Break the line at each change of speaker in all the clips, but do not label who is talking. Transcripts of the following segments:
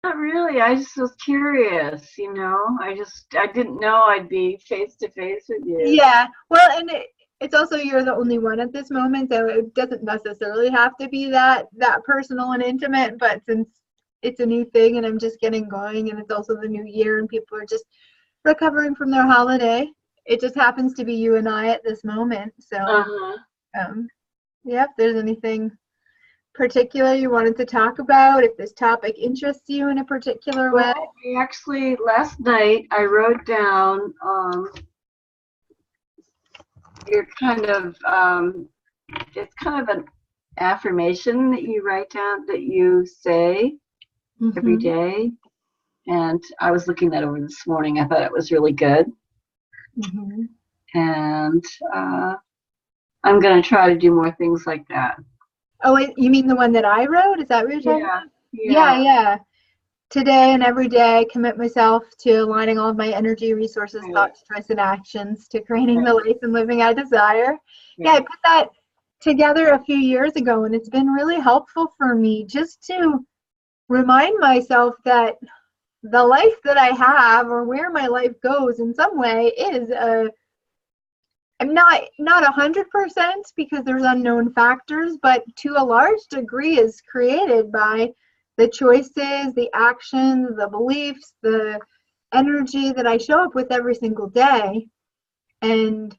Not really. I just was curious, you know. I didn't know I'd be face to face with you.
Yeah, well, and it's also you're the only one at this moment, so it doesn't necessarily have to be that personal and intimate. But since it's a new thing and I'm just getting going, and it's also the new year, and people are just recovering from their holiday, it just happens to be you and I at this moment. So,
Uh-huh.
um, yeah, if there's anything particular you wanted to talk about, if this topic interests you in a particular way.
Well, last night I wrote down your it's kind of an affirmation that you write down that you say every
Mm-hmm.
day. And I was looking that over this morning. I thought it was really good.
Mm-hmm.
And I'm going to try to do more things like that.
Oh, wait, you mean the one that I wrote? Is that what you're talking
Yeah,
about? Yeah,
yeah.
yeah. Today and every day, commit myself to aligning all of my energy, resources,
Right,
thoughts, choice, and actions to creating the
right,
life and living I desire. Yeah, I
right.
put that together a few years ago, and it's been really helpful for me just to remind myself that the life that I have or where my life goes in some way is I'm not 100% because there's unknown factors, but to a large degree is created by the choices, the actions, the beliefs, the energy that I show up with every single day. And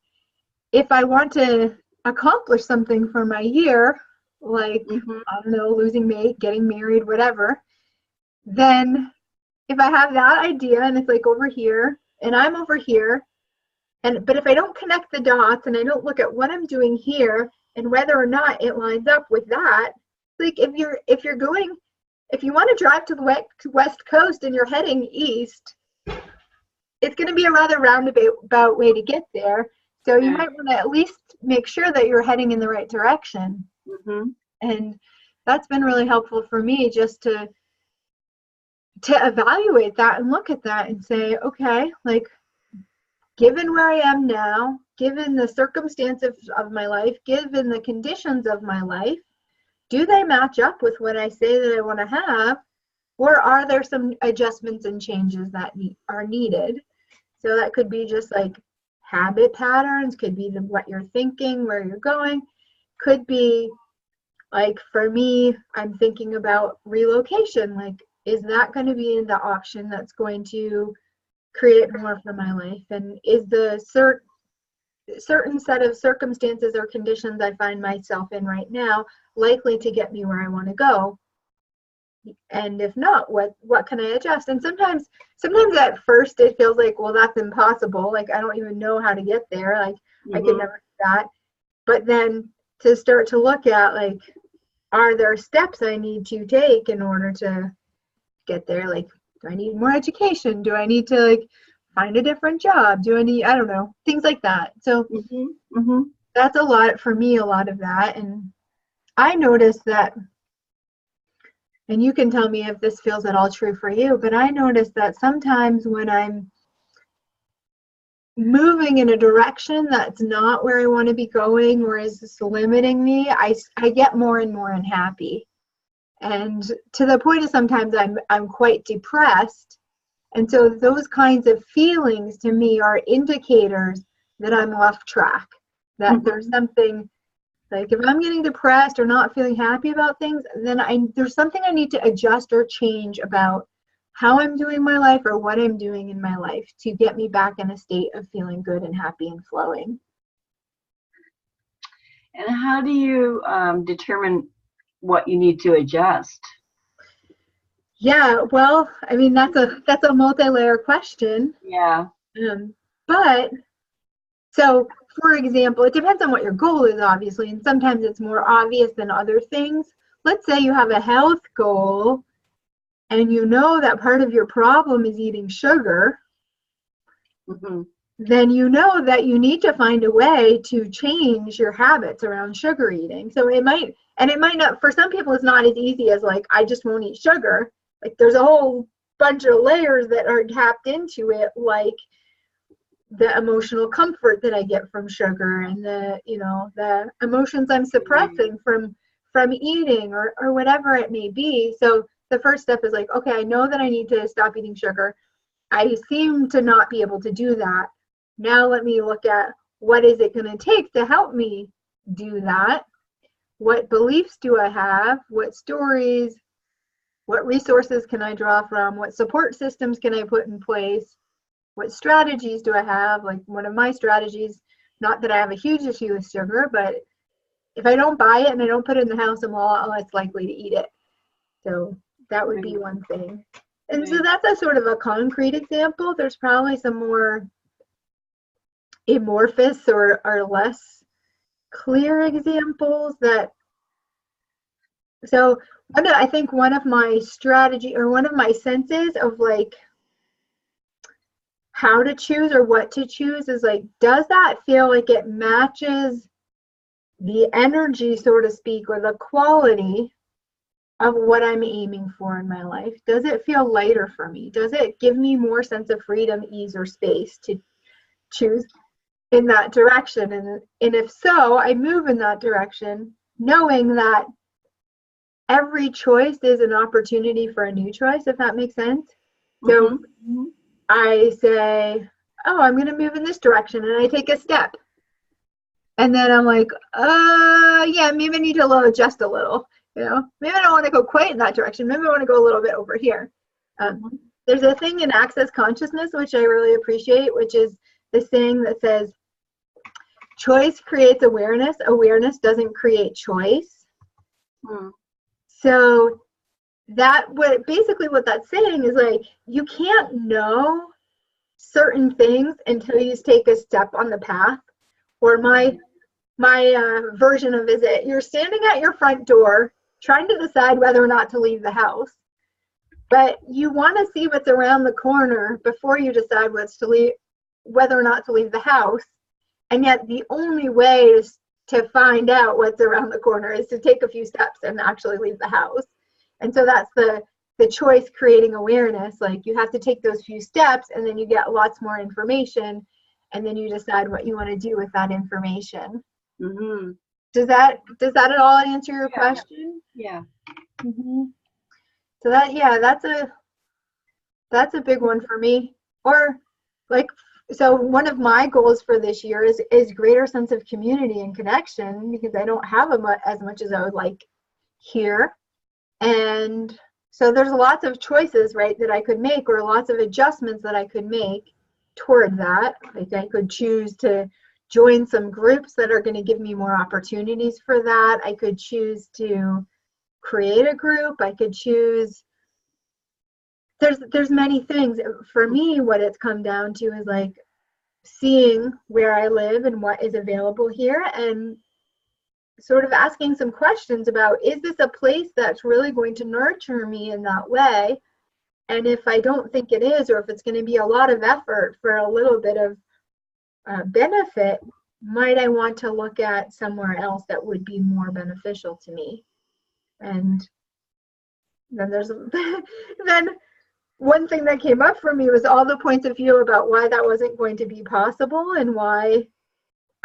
if I want to accomplish something for my year, like,
Mm-hmm.
I don't know, losing weight, getting married, whatever, then if I have that idea and it's like over here and I'm over here, and but if I don't connect the dots and I don't look at what I'm doing here and whether or not it lines up with that, like if you're going, if you want to drive to the west coast and you're heading east, it's going to be a rather roundabout way to get there. So you
Right.
might want to at least make sure that you're heading in the right direction.
Mm-hmm.
And that's been really helpful for me just to evaluate that and look at that and say, okay, like given where I am now, given the circumstances of my life, given the conditions of my life, do they match up with what I say that I want to have? Or are there some adjustments and changes that are needed? So that could be just like habit patterns, could be what you're thinking, where you're going, could be like for me, I'm thinking about relocation. Like, is that going to be the option that's going to create more for my life? And is the certain set of circumstances or conditions I find myself in right now likely to get me where I want to go? And if not, what can I adjust? And sometimes at first it feels like, well, that's impossible. Like I don't even know how to get there. Like I could
Mm-hmm.
never do that. But then to start to look at like, are there steps I need to take in order to get there? Like, do I need more education? Do I need to like find a different job? Do I need, I don't know, things like that. So
Mm-hmm. Mm-hmm.
that's a lot for me, a lot of that. And I noticed that, and you can tell me if this feels at all true for you, but I noticed that sometimes when I'm moving in a direction that's not where I want to be going or is limiting me, I get more and more unhappy. And to the point of sometimes I'm quite depressed. And so those kinds of feelings to me are indicators that I'm off track, that there's
Mm-hmm.
something like if I'm getting depressed or not feeling happy about things, then there's something I need to adjust or change about how I'm doing my life or what I'm doing in my life to get me back in a state of feeling good and happy and flowing.
And how do you determine what you need to adjust?
Yeah, well, I mean that's a multi-layer question.
Yeah.
Um, but so, for example, it depends on what your goal is, obviously, and sometimes it's more obvious than other things. Let's say you have a health goal and you know that part of your problem is eating sugar,
Mm-hmm.
then you know that you need to find a way to change your habits around sugar eating. So it might not, for some people, it's not as easy as like, I just won't eat sugar. Like, there's a whole bunch of layers that are tapped into it, like the emotional comfort that I get from sugar and the emotions I'm suppressing from eating or whatever it may be. So the first step is like, okay, I know that I need to stop eating sugar. I seem to not be able to do that. Now let me look at what is it going to take to help me do that? What beliefs do I have? What stories? What resources can I draw from? What support systems can I put in place? What strategies do I have? Like one of my strategies, not that I have a huge issue with sugar, but if I don't buy it and I don't put it in the house, I'm a lot less likely to eat it. So that would be one thing. And so that's a sort of a concrete example. There's probably some more amorphous or less clear examples that, so I think one of my strategy or one of my senses of like how to choose or what to choose is like, does that feel like it matches the energy, so to speak, or the quality of what I'm aiming for in my life? Does it feel lighter for me? Does it give me more sense of freedom, ease, or space to choose in that direction? And if so, I move in that direction, knowing that every choice is an opportunity for a new choice, if that makes sense. So I say, oh, I'm going to move in this direction, and I take a step. And then I'm like, yeah, maybe I need to adjust a little. You know, maybe I don't want to go quite in that direction. Maybe I want to go a little bit over here. There's a thing in Access Consciousness, which I really appreciate, which is the saying that says, choice creates awareness. Awareness doesn't create choice. So basically what that's saying is like, you can't know certain things until you take a step on the path. Or my version of it, you're standing at your front door trying to decide whether or not to leave the house, but you want to see what's around the corner before you decide whether or not to leave the house. And yet the only way to find out what's around the corner is to take a few steps and actually leave the house. And so that's the choice creating awareness. Like, you have to take those few steps, and then you get lots more information, and then you decide what you want to do with that information. Does that at all answer your question?
Yeah.
So that's a big one for me. Or like, so one of my goals for this year is greater sense of community and connection, because I don't have as much as I would like here. And so there's lots of choices, right, that I could make, or lots of adjustments that I could make toward that. Like, I could choose to join some groups that are going to give me more opportunities for that. I could choose to create a group. I could choose, there's many things. For me, what it's come down to is like seeing where I live and what is available here, and sort of asking some questions about, is this a place that's really going to nurture me in that way? And if I don't think it is, or if it's going to be a lot of effort for a little bit of benefit, might I want to look at somewhere else that would be more beneficial to me? And then then one thing that came up for me was all the points of view about why that wasn't going to be possible, and why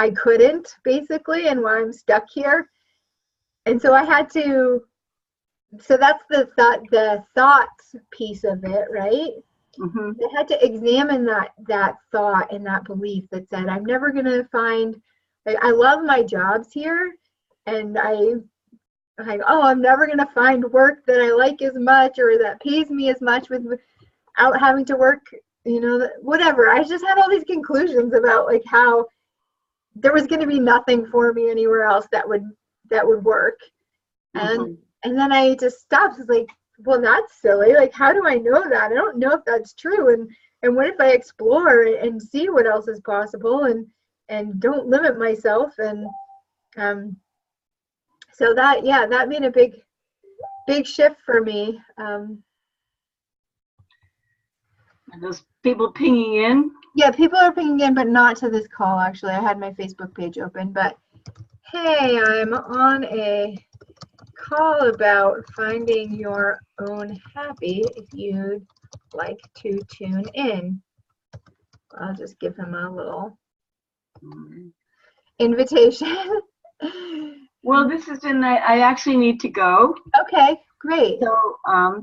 I couldn't, basically, and why I'm stuck here. And so I had to, so that's the thoughts piece of it, right? I had to examine that thought and that belief that said, I'm never going to find, like, I love my jobs here, and I'm like, oh, I'm never going to find work that I like as much, or that pays me as much without having to work, you know, whatever. I just had all these conclusions about like how there was going to be nothing for me anywhere else that would work. And then I just stopped. I was like, well, that's silly. Like, how do I know that? I don't know if that's true. And what if I explore and see what else is possible, and don't limit myself? And so that made a big shift for me.
Are those people pinging in?
Yeah, people are pinging in, but not to this call, actually. I had my Facebook page open, but hey, I'm on a call about finding your own happy if you'd like to tune in. I'll just give him a little invitation.
Well, this has been, I actually need to go.
Okay. Great.
So,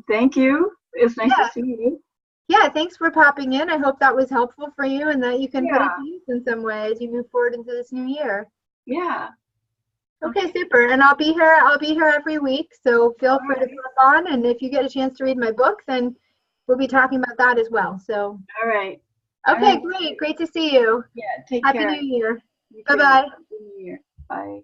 thank you. It's nice to see you.
Yeah, thanks for popping in. I hope that was helpful for you and that you can put it
Yeah.
to use in some way as you move forward into this new year.
Yeah.
Okay, super. And I'll be here every week, so feel free to pop on. And if you get a chance to read my book, then we'll be talking about that as well. So.
All right.
Okay, great. Great to see you.
Yeah, take
Happy
care.
New Year.
You too.
Bye-bye.
Happy New Year. Bye.